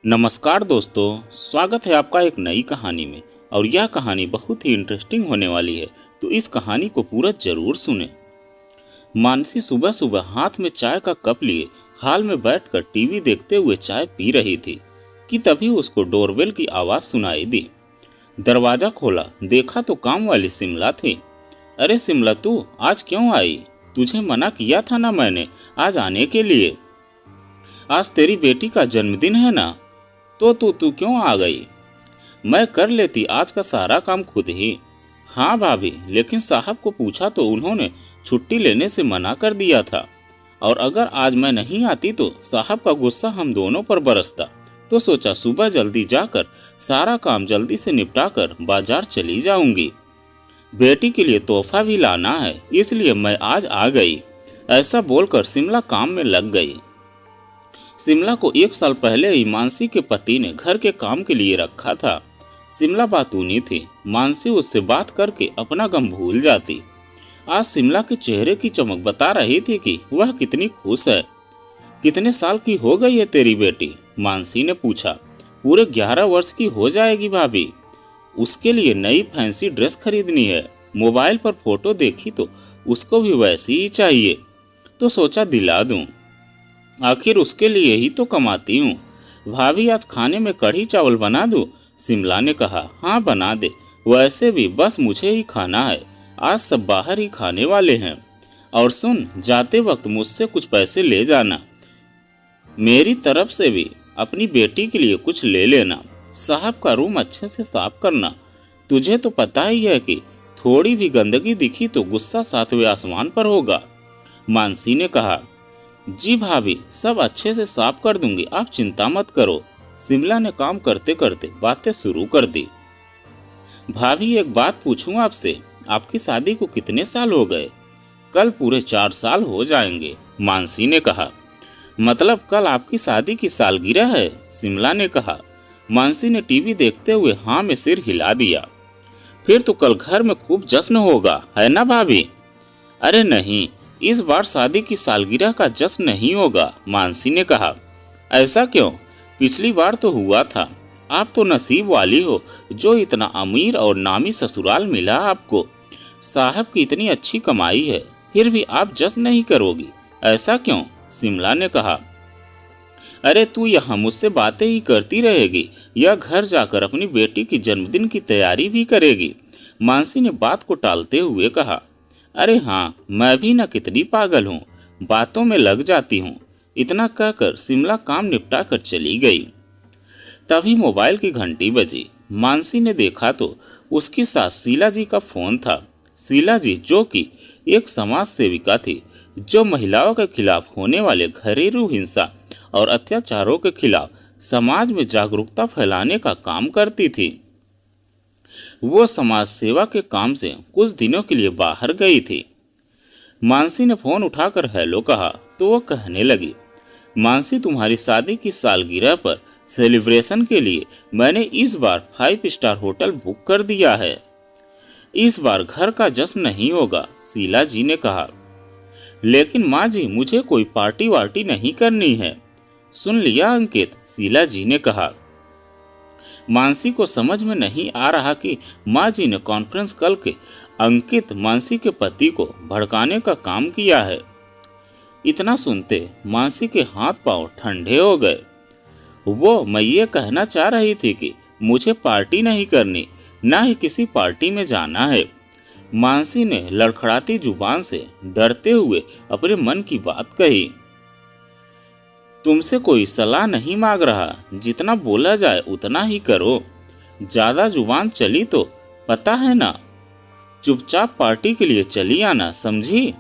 नमस्कार दोस्तों, स्वागत है आपका एक नई कहानी में। और यह कहानी बहुत ही इंटरेस्टिंग होने वाली है, तो इस कहानी को पूरा जरूर सुने। मानसी सुबह सुबह हाथ में चाय का कप लिए हाल में बैठकर टीवी देखते हुए चाय पी रही थी कि तभी उसको डोरबेल की आवाज सुनाई दी। दरवाजा खोला, देखा तो काम वाली शिमला थी। अरे शिमला, तू आज क्यों आई? तुझे मना किया था ना मैंने आज आने के लिए। आज तेरी बेटी का जन्मदिन है ना, तो तू क्यों आ गई? मैं कर लेती आज का सारा काम खुद ही। हाँ भाभी, लेकिन साहब को पूछा तो उन्होंने छुट्टी लेने से मना कर दिया था, और अगर आज मैं नहीं आती तो साहब का गुस्सा हम दोनों पर बरसता। तो सोचा सुबह जल्दी जाकर सारा काम जल्दी से निपटा कर बाजार चली जाऊंगी। बेटी के लिए तोहफा भी लाना है, इसलिए मैं आज आ गई। ऐसा बोलकर शिमला काम में लग गई। शिमला को 1 साल पहले ही मानसी के पति ने घर के काम के लिए रखा था। शिमला बातूनी थी, मानसी उससे बात करके अपना गम भूल जाती। आज शिमला के चेहरे की चमक बता रही थी कि वह कितनी खुश है। कितने साल की हो गई है तेरी बेटी? मानसी ने पूछा। पूरे 11 वर्ष की हो जाएगी भाभी। उसके लिए नई फैंसी ड्रेस खरीदनी है। मोबाइल पर फोटो देखी तो उसको भी वैसी ही चाहिए, तो सोचा दिला दूं। आखिर उसके लिए ही तो कमाती हूँ। भाभी आज खाने में कढ़ी चावल बना दूं? शिमला ने कहा। हाँ बना दे, वैसे भी बस मुझे ही खाना है, आज सब बाहर ही खाने वाले हैं। और सुन, जाते वक्त मुझसे कुछ पैसे ले जाना। मेरी तरफ से भी अपनी बेटी के लिए कुछ ले लेना। साहब का रूम अच्छे से साफ करना। तुझे तो पता ही है कि थोड़ी भी गंदगी दिखी तो गुस्सा 7वें आसमान पर होगा। मानसी ने कहा। जी भाभी, सब अच्छे से साफ कर दूंगी, आप चिंता मत करो। शिमला ने काम करते करते बातें शुरू कर दी। भाभी, एक बात पूछूं आपसे, आपकी शादी को कितने साल हो गए? कल पूरे 4 साल हो जाएंगे, मानसी ने कहा। मतलब कल आपकी शादी की सालगिरह है? शिमला ने कहा। मानसी ने टीवी देखते हुए हाँ में सिर हिला दिया। फिर तो कल घर में खूब जश्न होगा, है ना भाभी? अरे नहीं, इस बार शादी की सालगिरह का जश्न नहीं होगा, मानसी ने कहा। ऐसा क्यों? पिछली बार तो हुआ था। आप तो नसीब वाली हो जो इतना अमीर और नामी ससुराल मिला आपको। साहब की इतनी अच्छी कमाई है, फिर भी आप जश्न नहीं करोगी, ऐसा क्यों? शिमला ने कहा। अरे तू यहाँ मुझसे बातें ही करती रहेगी या घर जाकर अपनी बेटी की जन्मदिन की तैयारी भी करेगी? मानसी ने बात को टालते हुए कहा। अरे हाँ, मैं भी न कितनी पागल हूँ, बातों में लग जाती हूँ। इतना कहकर शिमला काम निपटा कर चली गई। तभी मोबाइल की घंटी बजी। मानसी ने देखा तो उसकी सास शीला जी का फोन था। शीला जी जो कि एक समाज सेविका थी, जो महिलाओं के खिलाफ होने वाले घरेलू हिंसा और अत्याचारों के खिलाफ समाज में जागरूकता फैलाने का काम करती थी। वो समाज सेवा के काम से कुछ दिनों के लिए बाहर गई थी। मानसी ने फोन उठाकर हेलो कहा तो वो कहने लगी। मानसी, तुम्हारी शादी की सालगिरह पर सेलिब्रेशन के लिए मैंने इस बार 5 स्टार होटल बुक कर दिया है। इस बार घर का जश्न नहीं होगा, शीला जी ने कहा। लेकिन माँ जी, मुझे कोई पार्टी वार्टी नहीं करनी है। सुन लिया अंकित, शीला जी ने कहा। मानसी को समझ में नहीं आ रहा कि माँ जी ने कॉन्फ्रेंस कॉल के अंकित मानसी के पति को भड़काने का काम किया है। इतना सुनते मानसी के हाथ पांव ठंडे हो गए। मैं ये कहना चाह रही थी कि मुझे पार्टी नहीं करनी, ना ही किसी पार्टी में जाना है। मानसी ने लड़खड़ाती जुबान से डरते हुए अपने मन की बात कही। तुमसे कोई सलाह नहीं मांग रहा, जितना बोला जाए उतना ही करो। ज्यादा जुबान चली तो पता है ना, चुपचाप पार्टी के लिए चली आना, समझी?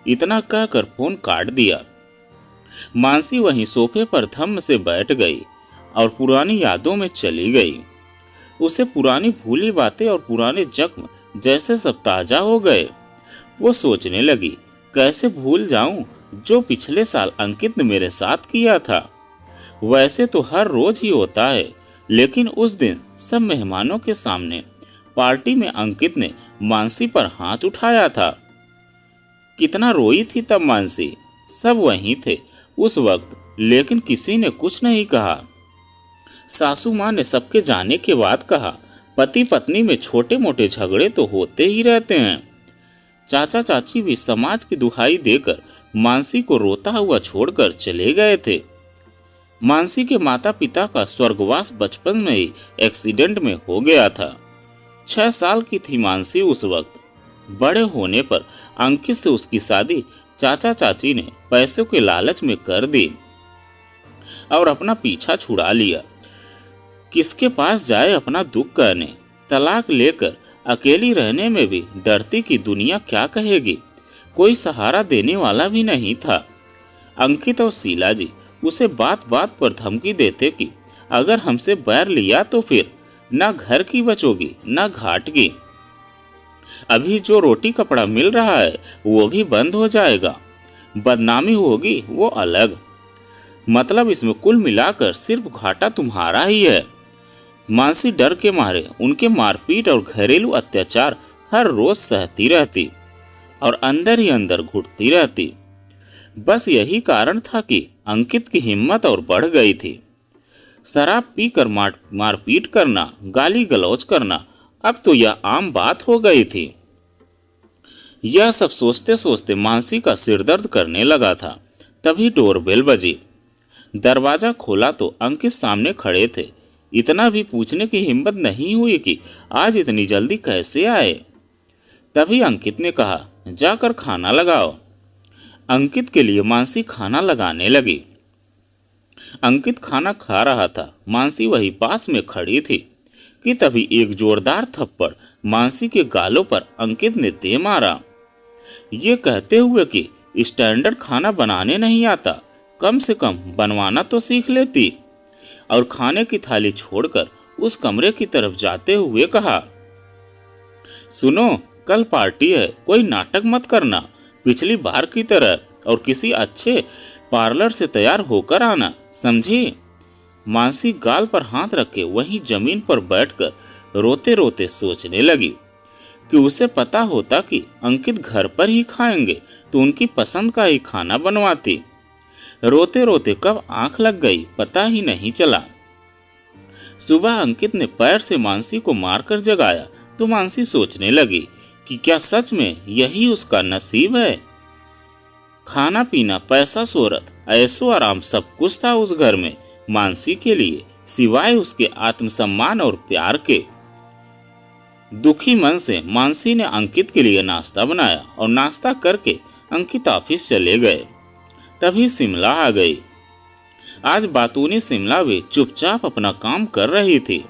इतना कहकर फोन काट दिया। मानसी वहीं सोफे पर थम से बैठ गई और पुरानी यादों में चली गई। उसे पुरानी भूली बातें और पुराने जख्म जैसे सब ताजा हो गए। वो सोचने लगी, कैसे भूल जाऊं जो पिछले साल अंकित ने मेरे साथ किया था। वैसे तो हर रोज ही होता है, लेकिन उस दिन सब मेहमानों के सामने पार्टी में अंकित ने मानसी पर हाथ उठाया था। कितना रोई थी तब मानसी। सब वहीं थे उस वक्त, लेकिन किसी ने कुछ नहीं कहा। सासू माँ ने सबके जाने के बाद कहा, पति पत्नी में छोटे मोटे झगड़े तो होते ही रहते हैं। चाचा चाची भी समाज की दुहाई देकर मानसी को रोता हुआ छोड़कर चले गए थे। मानसी के माता पिता का स्वर्गवास बचपन में ही एक्सीडेंट में हो गया था। 6 साल की थी मानसी उस वक्त। बड़े होने पर अंकित से उसकी शादी चाचा चाची ने पैसों के लालच में कर दी और अपना पीछा छुड़ा लिया। किसके पास जाए अपना दुख कहने। तलाक लेकर अकेली रहने में भी डरती कि दुनिया क्या कहेगी। कोई सहारा देने वाला भी नहीं था। अंकित और शीला जी उसे बात बात पर धमकी देते कि अगर हमसे बैर लिया तो फिर न घर की बचोगी न घाट की। अभी जो रोटी कपड़ा मिल रहा है वो भी बंद हो जाएगा। बदनामी होगी वो अलग। मतलब इसमें कुल मिलाकर सिर्फ घाटा तुम्हारा ही है। मानसी डर के मारे उनके मारपीट और घरेलू अत्याचार हर रोज सहती रहती और अंदर ही अंदर घुटती रहती। बस यही कारण था कि अंकित की हिम्मत और बढ़ गई थी। शराब पीकर मारपीट करना, गाली गलौज करना अब तो यह आम बात हो गई थी। यह सब सोचते सोचते मानसी का सिरदर्द करने लगा था। तभी डोरबेल बजी। दरवाजा खोला तो अंकित सामने खड़े थे। इतना भी पूछने की हिम्मत नहीं हुई कि आज इतनी जल्दी कैसे आए। तभी अंकित ने कहा, जाकर खाना लगाओ। अंकित के लिए मानसी खाना लगाने लगी। अंकित खाना खा रहा था, मानसी वही पास में खड़ी थी कि तभी एक जोरदार थप्पड़ मानसी के गालों पर अंकित ने दे मारा। ये कहते हुए कि स्टैंडर्ड खाना बनाने नहीं आता, कम से कम बनवाना तो सीख लेती। और खाने की थाली छोड़कर उस कमरे की तरफ जाते हुए कहा, सुनो, कल पार्टी है, कोई नाटक मत करना। पिछली बार की तरह और किसी अच्छे पार्लर से तैयार होकर आना, समझी। मानसी गाल पर हाथ रखे वहीं जमीन पर बैठकर रोते रोते सोचने लगी कि उसे पता होता कि अंकित घर पर ही खाएंगे तो उनकी पसंद का ही खाना बनवाती। रोते रोते कब आंख लग गई पता ही नहीं चला। सुबह अंकित ने पैर से मानसी को मारकर जगाया तो मानसी सोचने लगी कि क्या सच में यही उसका नसीब है। खाना पीना, पैसा, शोहरत, ऐशो आराम सब कुछ था उस घर में मानसी के लिए, सिवाय उसके आत्मसम्मान और प्यार के। दुखी मन से मानसी ने अंकित के लिए नाश्ता बनाया और नाश्ता करके अंकित ऑफिस चले गए। तभी शिमला आ गई। आज बातूनी शिमला भी चुपचाप अपना काम कर रही थी।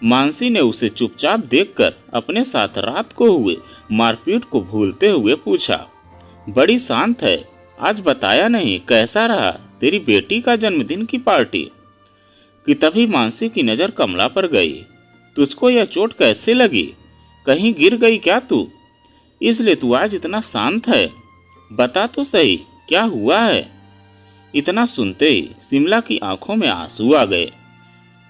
मानसी ने उसे चुपचाप देखकर अपने साथ रात को हुए मारपीट को भूलते हुए पूछा, बड़ी शांत है, आज बताया नहीं, कैसा रहा तेरी बेटी का जन्मदिन की पार्टी। कि तभी मानसी की नजर कमला पर गई। तुझको यह चोट कैसे लगी? कहीं गिर गई क्या तू? इसलिए तू आज इतना शांत है। बता तो सही, क्या हुआ है? इतना सुनते ही शिमला की आंखों में आंसू आ गए।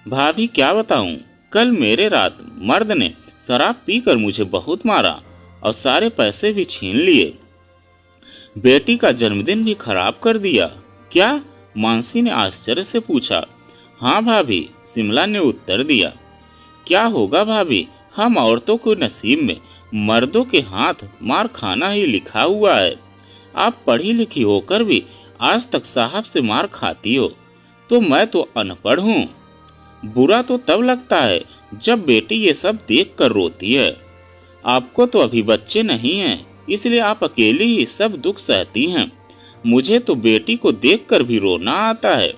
भाभी क्या बताऊं, कल मेरे रात मर्द ने शराब पीकर मुझे बहुत मारा और सारे पैसे भी छीन लिए। बेटी का जन्मदिन भी खराब कर दिया। क्या? मानसी ने आश्चर्य से पूछा। हाँ भाभी, शिमला ने उत्तर दिया। क्या होगा भाभी, हम औरतों के नसीब में मर्दों के हाथ मार खाना ही लिखा हुआ है। आप पढ़ी लिखी होकर भी आज तक साहब से मार खाती हो, तो मैं तो अनपढ़ हूँ। बुरा तो तब लगता है जब बेटी ये सब देख कर रोती है। आपको तो अभी बच्चे नहीं हैं, इसलिए आप अकेली ही सब दुख सहती हैं। मुझे तो बेटी को देखकर भी रोना आता है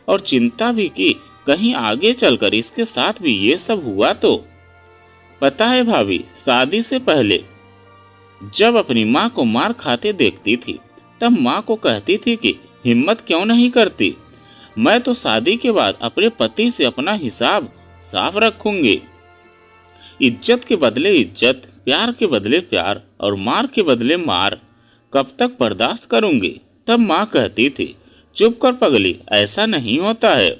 और चिंता भी कि कहीं आगे चलकर इसके साथ भी ये सब हुआ तो। पता है भाभी, शादी से पहले जब अपनी माँ को मार खाते देखती थी तब माँ को कहती थी कि हिम्मत क्यों नहीं करती, मैं तो शादी के बाद अपने पति से अपना हिसाब साफ रखूंगी। इज्जत के बदले इज्जत, प्यार के बदले प्यार और मार के बदले मार कब तक बर्दाश्त करूंगी। तब माँ कहती थी, चुप कर पगली, ऐसा नहीं होता है।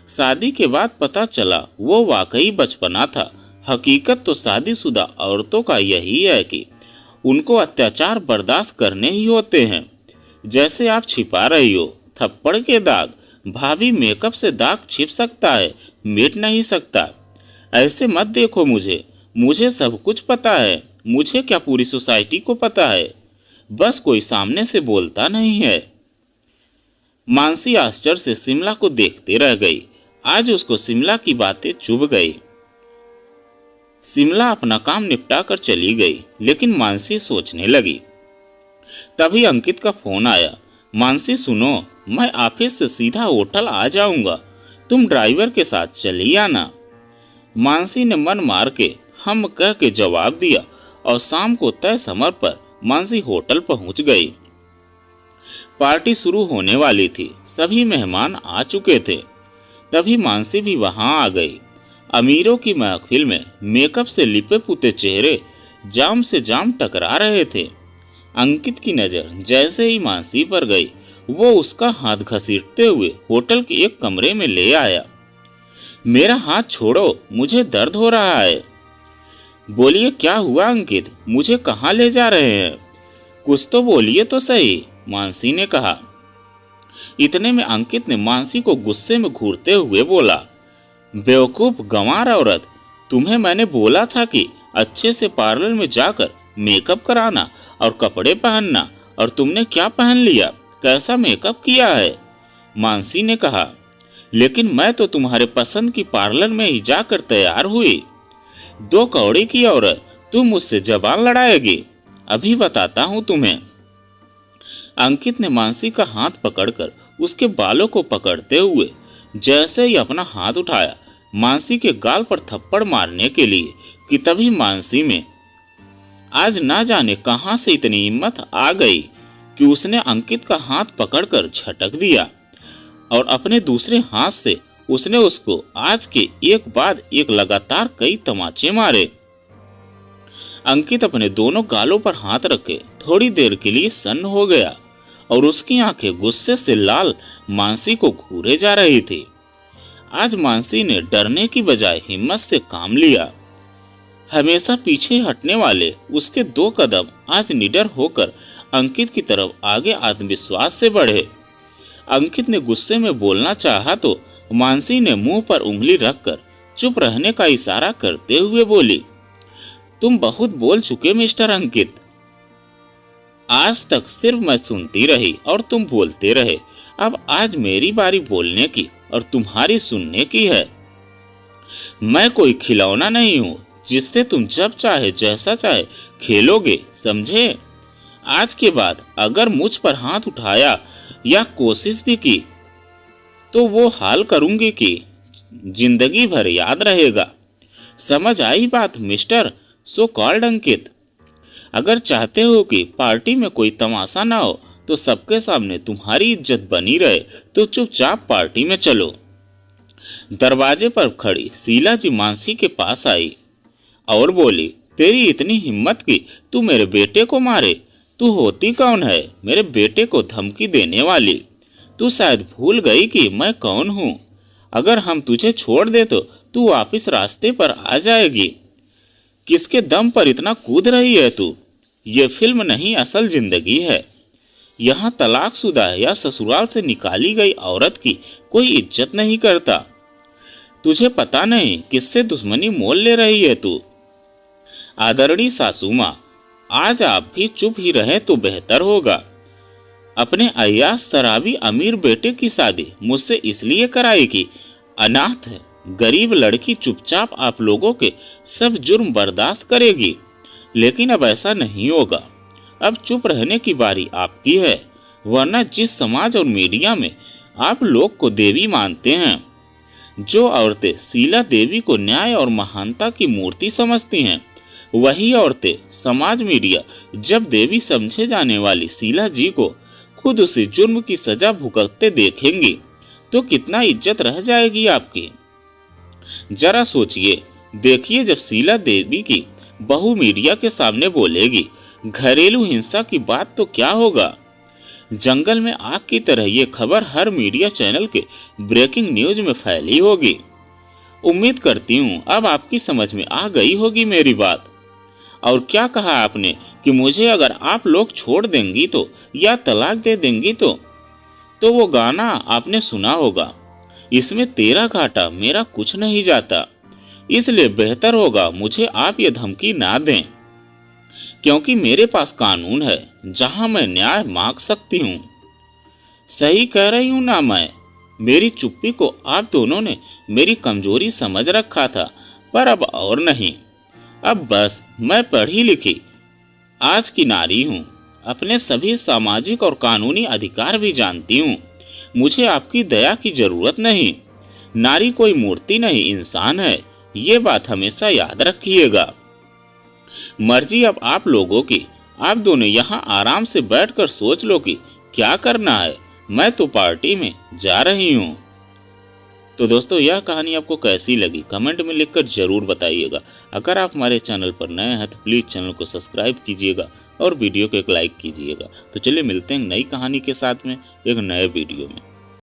शादी के बाद पता चला वो वाकई बचपना था। हकीकत तो शादीशुदा औरतों का यही है कि उनको अत्याचार बर्दाश्त करने ही होते हैं। जैसे आप छिपा रही हो थप्पड़ के दाग, भाभी मेकअप से दाग छिप सकता है, मिट नहीं सकता। ऐसे मत देखो मुझे, मुझे सब कुछ पता है। मुझे क्या पूरी सोसाइटी को पता है, बस कोई सामने से बोलता नहीं है। मानसी आश्चर्य से शिमला को देखते रह गई। आज उसको शिमला की बातें चुभ गई। शिमला अपना काम निपटा कर चली गई, लेकिन मानसी सोचने लगी। तभी अंकित का फोन आया। मानसी सुनो, मैं ऑफिस से सीधा होटल आ जाऊंगा, तुम ड्राइवर के साथ चली आना। मानसी ने मन मार के हम कह के जवाब दिया और शाम को तय समय पर मानसी होटल पहुंच गई। पार्टी शुरू होने वाली थी, सभी मेहमान आ चुके थे। तभी मानसी भी वहां आ गई। अमीरों की महफिल में मेकअप से लिपे पुते चेहरे जाम से जाम टकरा रहे थे। अंकित की नजर जैसे ही मानसी पर गई, वो उसका हाथ घसीटते हुए होटल के एक कमरे में ले आया। मेरा हाथ छोड़ो, मुझे दर्द हो रहा है। बोलिए क्या हुआ अंकित, मुझे कहाँ ले जा रहे हैं? कुछ तो बोलिए तो सही, मानसी ने कहा। इतने में अंकित ने मानसी को गुस्से में घूरते हुए बोला, बेवकूफ गंवार औरत, तुम्हें मैंने बोला था कि अच्छे से पार्लर में जाकर मेकअप कराना और कपड़े पहनना, और तुमने क्या पहन लिया, कैसा मेकअप किया है? मानसी ने कहा, लेकिन मैं तो तुम्हारे पसंद की पार्लर में ही जाकर तैयार हुई। दो कौड़ी की औरत, तुम मुझसे जबान लड़ाएगी? अभी बताता हूं तुम्हें। अंकित ने मानसी का हाथ पकड़कर उसके बालों को पकड़ते हुए जैसे ही अपना हाथ उठाया मानसी के गाल पर थप्पड़ मारने के लिए, कि तभी मानसी में आज ना जाने कहां से इतनी हिम्मत आ गई कि उसने अंकित का हाथ पकड़कर झटक दिया और अपने दूसरे हाथ से उसने उसको आज के एक बाद एक लगातार कई तमाचे मारे। अंकित अपने दोनों गालों पर हाथ रखे थोड़ी देर के लिए सन्न हो गया और उसकी आंखें गुस्से से लाल मानसी को घूरे जा रही थी। आज मानसी ने डरने की बजाय हिम्मत से काम लिया। हमेशा पीछे हटने वाले उसके दो कदम आज निडर होकर अंकित की तरफ आगे आत्मविश्वास से बढ़े। अंकित ने गुस्से में बोलना चाहा तो मानसी ने मुंह पर उंगली रखकर चुप रहने का इशारा करते हुए बोली, तुम बहुत बोल चुके मिस्टर अंकित। आज तक सिर्फ मैं सुनती रही और तुम बोलते रहे। अब आज मेरी बारी बोलने की और तुम्हारी सुनने की है। मैं कोई खिलौना नहीं हूं जिससे तुम जब चाहे जैसा चाहे खेलोगे, समझे? आज के बाद अगर मुझ पर हाथ उठाया या कोशिश भी की तो वो हाल करूंगी कि जिंदगी भर याद रहेगा। समझ आई बात मिस्टर सो कॉल्ड अंकित? अगर चाहते हो कि पार्टी में कोई तमाशा ना हो तो सबके सामने तुम्हारी इज्जत बनी रहे तो चुपचाप पार्टी में चलो। दरवाजे पर खड़ी शीला जी मानसी के पास आई और बोली, तेरी इतनी हिम्मत कि तू मेरे बेटे को मारे? तू होती कौन है मेरे बेटे को धमकी देने वाली? तू शायद भूल गई कि मैं कौन हूँ। अगर हम तुझे छोड़ दे तो तू वापिस रास्ते पर आ जाएगी। किसके दम पर इतना कूद रही है तू? ये फिल्म नहीं, असल जिंदगी है। यहाँ तलाकशुदा या ससुराल से निकाली गई औरत की कोई इज्जत नहीं करता। तुझे पता नहीं किससे दुश्मनी मोल ले रही है तू। आदरणीय सासू माँ, आज आप भी चुप ही रहे तो बेहतर होगा। अपने अय्याश शराबी अमीर बेटे की शादी मुझसे इसलिए कराई कि अनाथ है गरीब लड़की चुपचाप आप लोगों के सब जुर्म बर्दाश्त करेगी, लेकिन अब ऐसा नहीं होगा। अब चुप रहने की बारी आपकी है, वरना जिस समाज और मीडिया में आप लोग को देवी मानते हैं, जो औरतें शीला देवी को न्याय और महानता की मूर्ति समझती हैं, वही औरतें समाज मीडिया जब देवी समझे जाने वाली शीला जी को खुद उसी जुर्म की सजा भुगतते देखेंगी तो कितना इज्जत रह जाएगी आपकी। जरा सोचिए, देखिए जब शीला देवी की बहू मीडिया के सामने बोलेगी घरेलू हिंसा की बात तो क्या होगा। जंगल में आग की तरह ये खबर हर मीडिया चैनल के ब्रेकिंग न्यूज में फैली होगी। उम्मीद करती हूँ अब आपकी समझ में आ गई होगी मेरी बात। और क्या कहा आपने कि मुझे अगर आप लोग छोड़ देंगी तो या तलाक दे देंगी तो? तो वो गाना आपने सुना होगा, इसमें तेरा घाटा मेरा कुछ नहीं जाता, इसलिए बेहतर होगा मुझे आप ये धमकी ना दें, क्योंकि मेरे पास कानून है जहां मैं न्याय मांग सकती हूँ। सही कह रही हूं ना मैं? मेरी चुप्पी को आप दोनों ने मेरी कमजोरी समझ रखा था, पर अब और नहीं। अब बस मैं पढ़ी लिखी आज की नारी हूँ, अपने सभी सामाजिक और कानूनी अधिकार भी जानती हूँ। मुझे आपकी दया की जरूरत नहीं। नारी कोई मूर्ति नहीं, इंसान है, ये बात हमेशा याद रखिएगा। मर्जी अब आप लोगों की। आप दोनों यहाँ आराम से बैठकर सोच लो कि क्या करना है। मैं तो पार्टी में जा रही हूँ। तो दोस्तों, यह कहानी आपको कैसी लगी कमेंट में लिखकर जरूर बताइएगा। अगर आप हमारे चैनल पर नए हैं तो प्लीज़ चैनल को सब्सक्राइब कीजिएगा और वीडियो को एक लाइक कीजिएगा। तो चलिए मिलते हैं नई कहानी के साथ में एक नए वीडियो में।